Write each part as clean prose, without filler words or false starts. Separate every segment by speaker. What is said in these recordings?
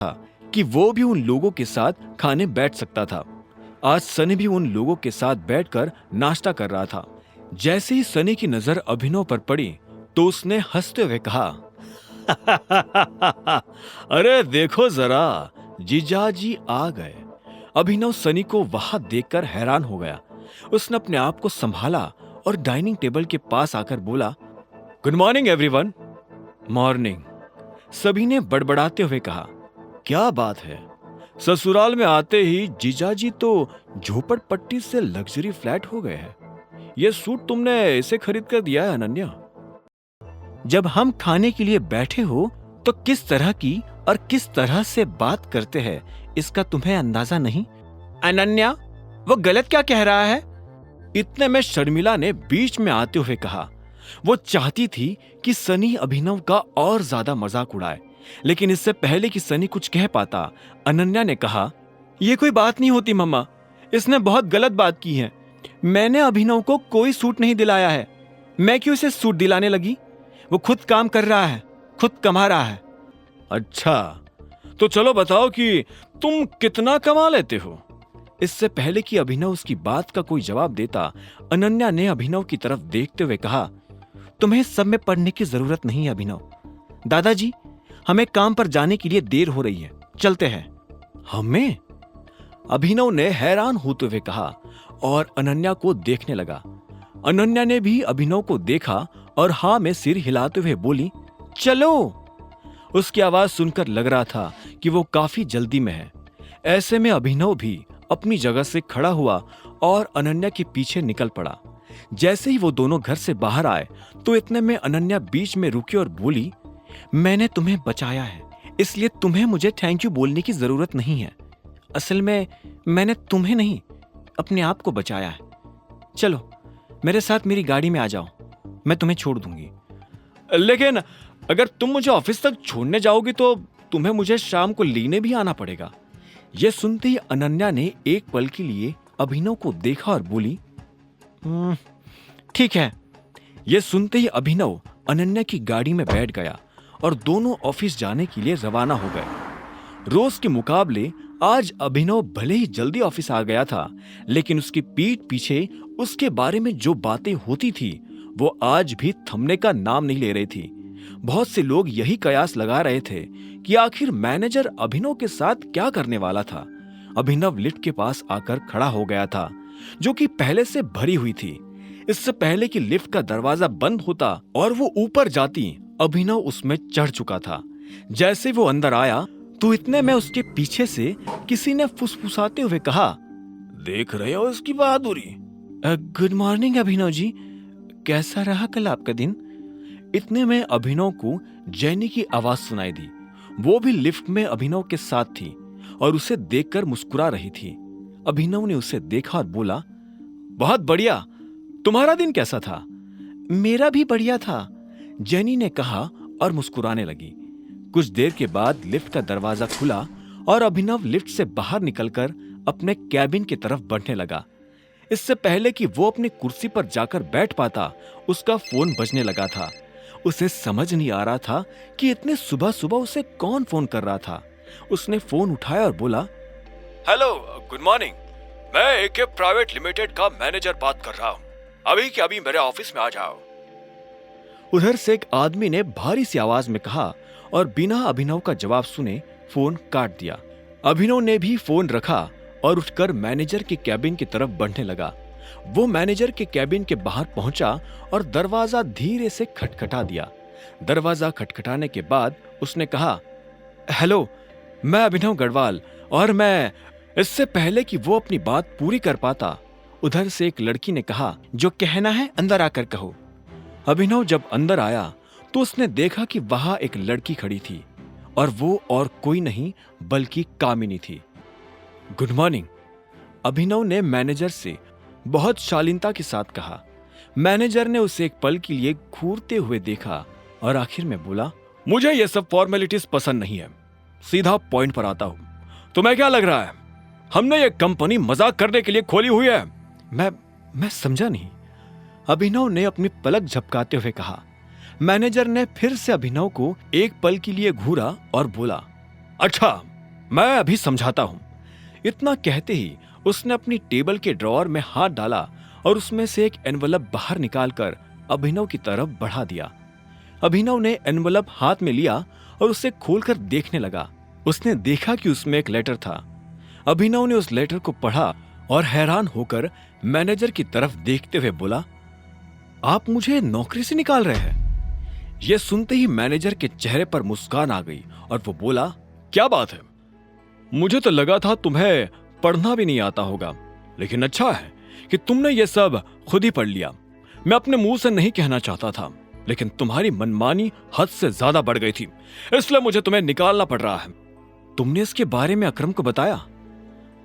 Speaker 1: कि वो भी उन लोगों के साथ खाने बैठ सकता था। आज सनी भी उन लोगों के साथ बैठकर नाश्ता कर रहा था। जैसे ही सनी की नजर अभिनव पर पड़ी तो उसने हंसते हुए कहा, अरे देखो जरा, जीजाजी आ गए। अभिनव सनी को वहां देखकर हैरान हो गया। उसने अपने आप को संभाला और डाइनिंग टेबल के पास आकर बोला, गुड मॉर्निंग एवरीवन। मॉर्निंग, सभी ने बड़बड़ाते हुए कहा। क्या बात है, ससुराल में आते ही जीजाजी तो झोपड़पट्टी से लग्जरी फ्लैट हो गए हैं। ये सूट तुमने इसे खरीद कर दिया है अनन्या? जब हम खाने के लिए बैठे हो तो किस तरह की और किस तरह से बात करते हैं इसका तुम्हें अंदाजा नहीं? अनन्या, वो गलत क्या कह रहा है? इतने में शर्मिला ने बीच में आते हुए कहा। वो चाहती थी कि सनी अभिनव का और ज्यादा मजाक उड़ाए, लेकिन इससे पहले कि सनी कुछ कह पाता, अनन्या ने कहा, यह कोई बात नहीं होती मम्मा, इसने बहुत गलत बात की है। मैंने अभिनव को कोई सूट नहीं दिलाया है। मैं क्यों इसे सूट दिलाने लगी? वो खुद काम कर रहा है, खुद कमा रहा है। अच्छा, तो चलो बताओ कि तुम कितना कमा लेते हो? इससे पहले कि अभिनव उसकी बात का कोई जवाब देता, अनन्या ने अभिनव की तरफ देखते हुए कहा, तुम्हें सब में पढ़ने की जरूरत नहीं है अभिनव। दादाजी, हमें काम पर जाने के लिए देर हो रही है, चलते हैं। हमें? अभिनव ने हैरान होते हुए कहा और अनन्या को देखने लगा। अनन्या ने भी अभिनव को देखा और हाँ में सिर हिलाते हुए बोली, चलो। उसकी आवाज सुनकर लग रहा था कि वो काफी जल्दी में है। ऐसे में अभिनव भी अपनी जगह से खड़ा हुआ और अनन्या के पीछे निकल पड़ा। जैसे ही वो दोनों घर से बाहर आए तो इतने में अनन्या बीच में रुकी और बोली, मैंने तुम्हें बचाया है, इसलिए तुम्हें मुझे थैंक यू बोलने की जरूरत नहीं है। असल में मैंने तुम्हें नहीं, अपने आप को बचाया है। चलो मेरे साथ मेरी गाड़ी में आ जाओ, मैं तुम्हें छोड़ दूंगी। लेकिन अगर तुम मुझे ऑफिस तक छोड़ने जाओगी तो तुम्हें मुझे शाम को लेने भी आना पड़ेगा। यह सुनते ही अनन्या ने एक पल के लिए अभिनव को देखा और बोली, ठीक है। यह सुनते ही अभिनव अनन्या की गाड़ी में बैठ गया और दोनों ऑफिस जाने के लिए रवाना हो गए। रोज के मुकाबले आज अभिनव भले ही जल्दी ऑफिस आ गया था, लेकिन उसकी पीठ पीछे उसके बारे में जो बातें होती थी वो आज भी थमने का नाम नहीं ले रही थी। बहुत से लोग यही कयास लगा रहे थे कि आखिर मैनेजर अभिनव के साथ क्या करने वाला था। अभिनव लिफ्ट के पास आकर खड़ा हो गया था, जो कि पहले से भरी हुई थी। इससे पहले कि लिफ्ट का दरवाजा बंद होता और वो ऊपर जाती, अभिनव उसमें चढ़ चुका था। जैसे वो अंदर आया तो इतने में उसके पीछे से किसी ने फुसफुसाते हुए कहा, देख रहे हो इसकी बहादुरी? गुड मॉर्निंग अभिनव जी, कैसा रहा कल आपका दिन? इतने में अभिनव को जैनी की आवाज सुनाई दी। वो भी लिफ्ट में अभिनव के साथ थी और उसे देखकर मुस्कुरा रही थी। अभिनव ने उसे देखा और बोला, बहुत बढ़िया, तुम्हारा दिन कैसा था? मेरा भी बढ़िया था, जैनी ने कहा और मुस्कुराने लगी। कुछ देर के बाद लिफ्ट का दरवाजा खुला और अभिनव लिफ्ट से बाहर निकलकर अपने कैबिन की तरफ बढ़ने लगा। इससे पहले कि वो अपनी कुर्सी पर जाकर बैठ पाता, उसका फोन बजने लगा था। उसे समझ नहीं आ रहा था कि इतने सुबह सुबह उसे कौन फोन कर रहा था। उसने फोन उठाया और बोला, हेलो, गुड मॉर्निंग, मैं एके प्राइवेट लिमिटेड का मैनेजर बात कर रहा हूँ, अभी के अभी मेरे ऑफिस में आ जाओ। उधर से एक आदमी ने भारी सी आवाज में कहा और बिना अभिनव का जवाब सुने फोन काट दिया। अभिनव ने भी फोन रखा और उठकर मैनेजर के कैबिन की तरफ बढ़ने लगा। वो मैनेजर के कैबिन के बाहर पहुंचा और दरवाजा धीरे से खटखटा दिया। दरवाजा खटखटाने के बाद उसने कहा, हेलो, मैं अभिनव गढ़वाल, और मैं। इससे पहले कि वो अपनी बात पूरी कर पाता, उधर से एक लड़की ने कहा, जो कहना है अंदर आकर कहो। अभिनव जब अंदर आया तो उसने देखा कि वहां एक लड़की खड़ी थी और वो और कोई नहीं बल्कि कामिनी थी। गुड मॉर्निंग, अभिनव ने मैनेजर से बहुत शालीनता के साथ कहा। मैनेजर ने उसे एक पल के लिए घूरते हुए देखा और आखिर में बोला, मुझे ये सब फॉर्मेलिटीज पसंद नहीं है, सीधा पॉइंट पर आता हूं। तुम्हें क्या लग रहा है हमने ये कंपनी मजाक करने के लिए खोली हुई है? मैं समझा नहीं, अभिनव ने अपनी पलक झपकाते हुए कहा। मैनेजर ने फिर से अभिनव को एक पल के लिए घूरा और बोला, अच्छा मैं अभी समझाता हूं। इतना कहते ही उसने अपनी टेबल के ड्रॉअर में हाथ डाला और उसमें से एक एनवलप बाहर निकालकर अभिनव की तरफ बढ़ा दिया। अभिनव ने एनवलप हाथ में लिया और उसे खोलकर देखने लगा। उसने देखा कि उसमें एक लेटर था। अभिनव ने उस लेटर को पढ़ा और हैरान होकर मैनेजर की तरफ देखते हुए बोला, आप मुझे नौकरी से निकाल रहे हैं? यह सुनते ही मैनेजर के चेहरे पर मुस्कान आ गई और वो बोला, क्या बात है, मुझे तो लगा था तुम्हें पढ़ना भी नहीं आता होगा, लेकिन अच्छा है कि तुमने ये सब खुद ही पढ़ लिया। मैं अपने मुंह से नहीं कहना चाहता था, लेकिन तुम्हारी मनमानी हद से ज्यादा बढ़ गई थी, इसलिए मुझे तुम्हें निकालना पड़ रहा है। तुमने इसके बारे में अकरम को बताया?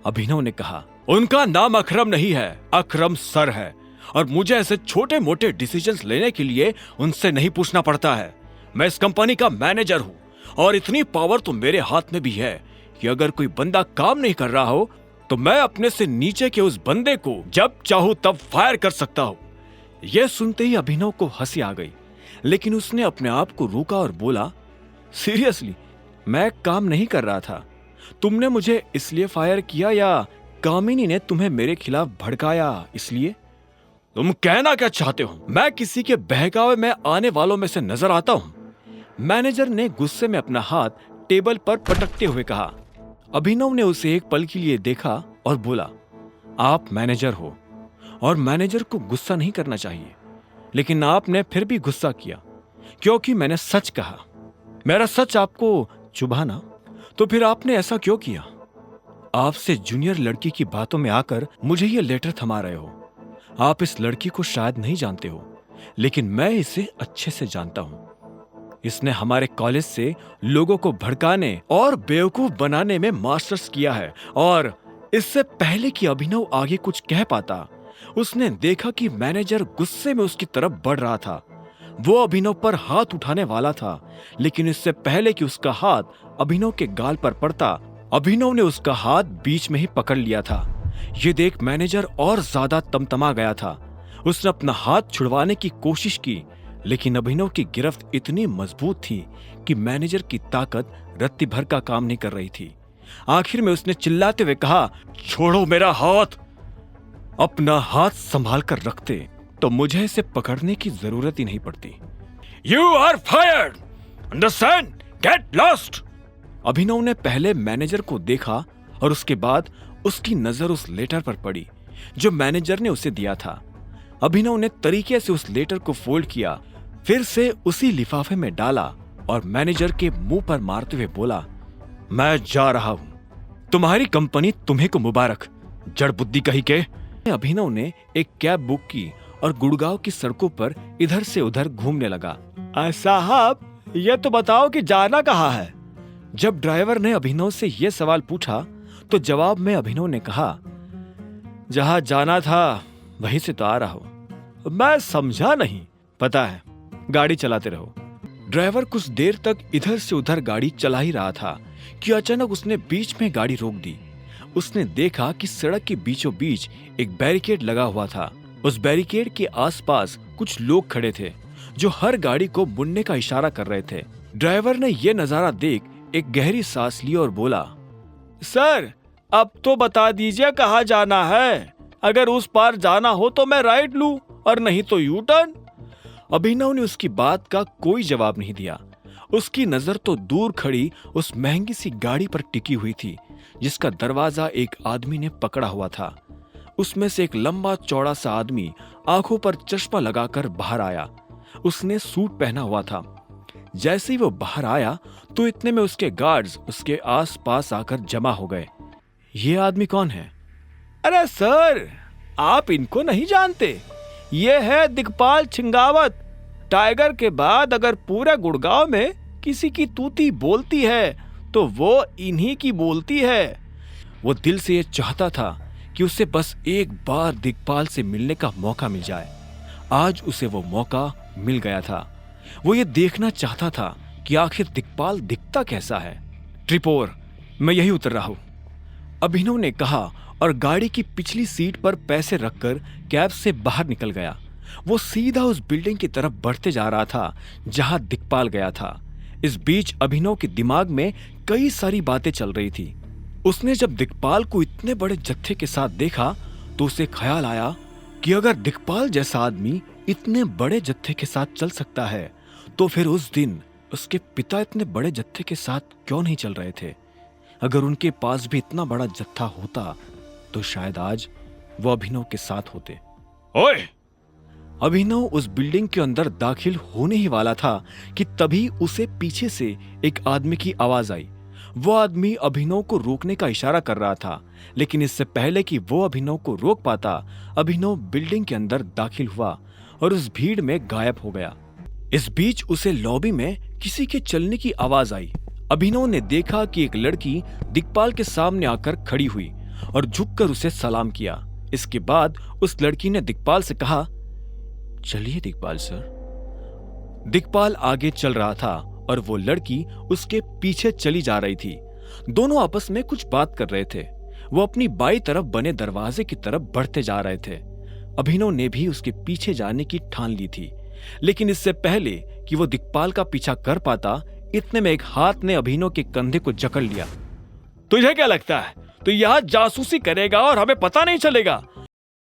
Speaker 1: अभिनव ने कहा, उनका नाम अकरम नहीं है, अकरम सर है, और मुझे ऐसे छोटे मोटे डिसीजंस लेने के लिए उनसे नहीं पूछना पड़ता है। मैं इस कंपनी का मैनेजर हूं और इतनी पावर तो मेरे हाथ में भी है कि अगर कोई बंदा काम नहीं कर रहा हो तो मैं अपने से नीचे के उस बंदे को जब चाहूं तब फायर कर सकता हूं। यह सुनते ही अभिनव को हंसी आ गई, लेकिन उसने अपने आप को रोका और बोला, सीरियसली मैं काम नहीं कर रहा था। तुमने मुझे इसलिए फायर किया या कामिनी ने तुम्हें मेरे खिलाफ भड़काया इसलिए? तुम कहना क्या चाहते हो? मैं किसी के बहकावे में आने वालों में से नजर आता हूं? मैनेजर ने गुस्से में अपना हाथ टेबल पर पटकते हुए कहा। अभिनव ने उसे एक पल के लिए देखा और बोला, आप मैनेजर हो और मैनेजर को गुस्सा नहीं करना चाहिए, लेकिन आपने फिर भी गुस्सा किया क्योंकि मैंने सच कहा। मेरा सच आपको चुभा ना, तो फिर आपने ऐसा क्यों किया? आपसे जूनियर लड़की की बातों में आकर मुझे ये लेटर थमा रहे हो। आप इस लड़की को शायद नहीं जानते हो, लेकिन मैं इसे अच्छे से जानता हूं। इसने हमारे कॉलेज से लोगों को भड़काने और बेवकूफ बनाने में मास्टर्स किया है, और इससे पहले कि अभिनव आगे कुछ कह पाता, उसने देखा कि मैनेजर गुस्से में उसकी तरफ बढ़ रहा था। वो अभिनव पर हाथ उठाने वाला था, लेकिन इससे पहले कि उसका हाथ अभिनव के गाल पर पड़ता, अभिनव ने उसका हाथ बीच में ही पकड़ लिया था। ये देख मैनेजर और ज्यादा तमतमा गया था। उसने अपना हाथ छुड़वाने की कोशिश की, लेकिन अभिनव की गिरफ्त इतनी मजबूत थी कि मैनेजर की ताकत रत्ती भर का काम नहीं कर रही थी। आखिर में उसने चिल्लाते हुए कहा, छोड़ो मेरा हाथ। अपना हाथ संभाल कर रखते तो मुझे इसे पकड़ने की जरूरत ही नहीं पड़ती। You are fired, understand, get lost. Abhinav ने पहले मैनेजर को देखा और उसके बाद उसकी नजर उस लेटर पर पड़ी जो मैनेजर ने उसे दिया था। अभिनव ने तरीके से उस लेटर को फोल्ड किया, फिर से उसी लिफाफे में डाला और मैनेजर के मुंह पर मारते हुए बोला, मैं जा रहा हूं, तुम्हारी कंपनी तुम्हें को मुबारक, जड़ बुद्धि कही के। अभिनव ने एक कैब बुक की और गुड़गांव की सड़कों पर इधर से उधर घूमने लगा। साहब, ये तो बताओ कि जाना कहाँ है? जब ड्राइवर ने अभिनव से यह सवाल पूछा तो जवाब में अभिनव ने कहा, जहां जाना था वहीं से तो आ रहा हूं। मैं समझा नहीं। पता है, गाड़ी चलाते रहो। ड्राइवर कुछ देर तक इधर से उधर गाड़ी चला ही रहा था कि अचानक उसने बीच में गाड़ी रोक दी। उसने देखा कि सड़क के बीचों बीच एक बैरिकेड लगा हुआ था। उस बैरिकेड के आसपास कुछ लोग खड़े थे जो हर गाड़ी को मुड़ने का इशारा कर रहे थे। ड्राइवर ने यह नजारा देख एक गहरी सांस ली और बोला, सर, अब तो बता दीजिए कहाँ जाना है। अगर उस पार जाना हो तो मैं राइट लूं और नहीं तो यू टर्न। अभिनव ने उसकी बात का कोई जवाब नहीं दिया। उसकी नजर तो दूर खड़ी उस महंगी सी गाड़ी पर टिकी हुई थी जिसका दरवाजा एक आदमी ने पकड़ा हुआ था। उसमें से एक लंबा चौड़ा सा आदमी आंखों पर चश्मा लगाकर बाहर आया। उसने सूट पहना हुआ था। जैसे ही वो बाहर आया तो इतने में उसके गार्ड्स उसके आसपास आकर जमा हो गए। ये आदमी कौन है? अरे सर, आप इनको नहीं जानते? ये है दिग्पाल छिंगावत। टाइगर के बाद अगर पूरे गुड़गांव में किसी की तूती बोलती है तो वो इन्हीं की बोलती है। वो दिल से ये चाहता था कि उसे बस एक बार दिग्पाल से मिलने का मौका मिल जाए। आज उसे वो मौका मिल गया था। वो ये देखना चाहता था कि आखिर दिग्पाल दिखता कैसा है। ट्रिपोर, मैं यही उतर रहा हूं, अभिनव ने कहा और गाड़ी की पिछली सीट पर पैसे रखकर कैब से बाहर निकल गया। वो सीधा उस बिल्डिंग की तरफ बढ़ते जा रहा था जहां दिग्पाल गया था। इस बीच अभिनव के दिमाग में कई सारी बातें चल रही थी। उसने जब दिक्पाल को इतने बड़े जत्थे के साथ देखा तो उसे ख्याल आया कि अगर दिक्पाल जैसा आदमी इतने बड़े जत्थे के साथ चल सकता है तो फिर उस दिन उसके पिता इतने बड़े जत्थे के साथ क्यों नहीं चल रहे थे। अगर उनके पास भी इतना बड़ा जत्था होता तो शायद आज वो अभिनव के साथ होते। ओए! अभिनव उस बिल्डिंग के अंदर दाखिल होने ही वाला था कि तभी उसे पीछे से एक आदमी की आवाज आई। वो आदमी अभिनव को रोकने का इशारा कर रहा था, लेकिन इससे पहले कि वो अभिनव को रोक पाता, अभिनव बिल्डिंग के अंदर दाखिल हुआ और उस भीड़ में गायब हो गया। इस बीच उसे लॉबी में किसी के चलने की आवाज आई। अभिनव ने देखा कि एक लड़की दिक्पाल के सामने आकर खड़ी हुई और झुककर उसे सलाम किया। इसके बाद उस लड़की ने दिक्पाल से कहा, चलिए दिक्पाल सर। दिक्पाल आगे चल रहा था और वो लड़की उसके पीछे चली जा रही थी। दोनों आपस में कुछ बात कर रहे थे। वो अपनी बाईं तरफ बने दरवाजे की तरफ बढ़ते जा रहे थे। अभिनव ने भी उसके पीछे जाने की ठान ली थी, लेकिन इससे पहले कि वो दिक्पाल का पीछा कर पाता, इतने में एक हाथ ने अभिनव के कंधे को जकड़ लिया। तुझे क्या लगता है तू यहाँ जासूसी करेगा और हमें पता नहीं चलेगा?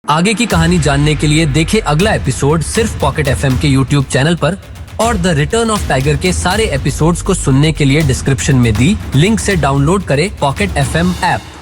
Speaker 2: आगे की कहानी जानने के लिए देखें अगला एपिसोड सिर्फ पॉकेट एफएम के यूट्यूब चैनल पर, और द रिटर्न ऑफ टाइगर के सारे एपिसोड्स को सुनने के लिए डिस्क्रिप्शन में दी लिंक से डाउनलोड करें पॉकेट एफएम ऐप।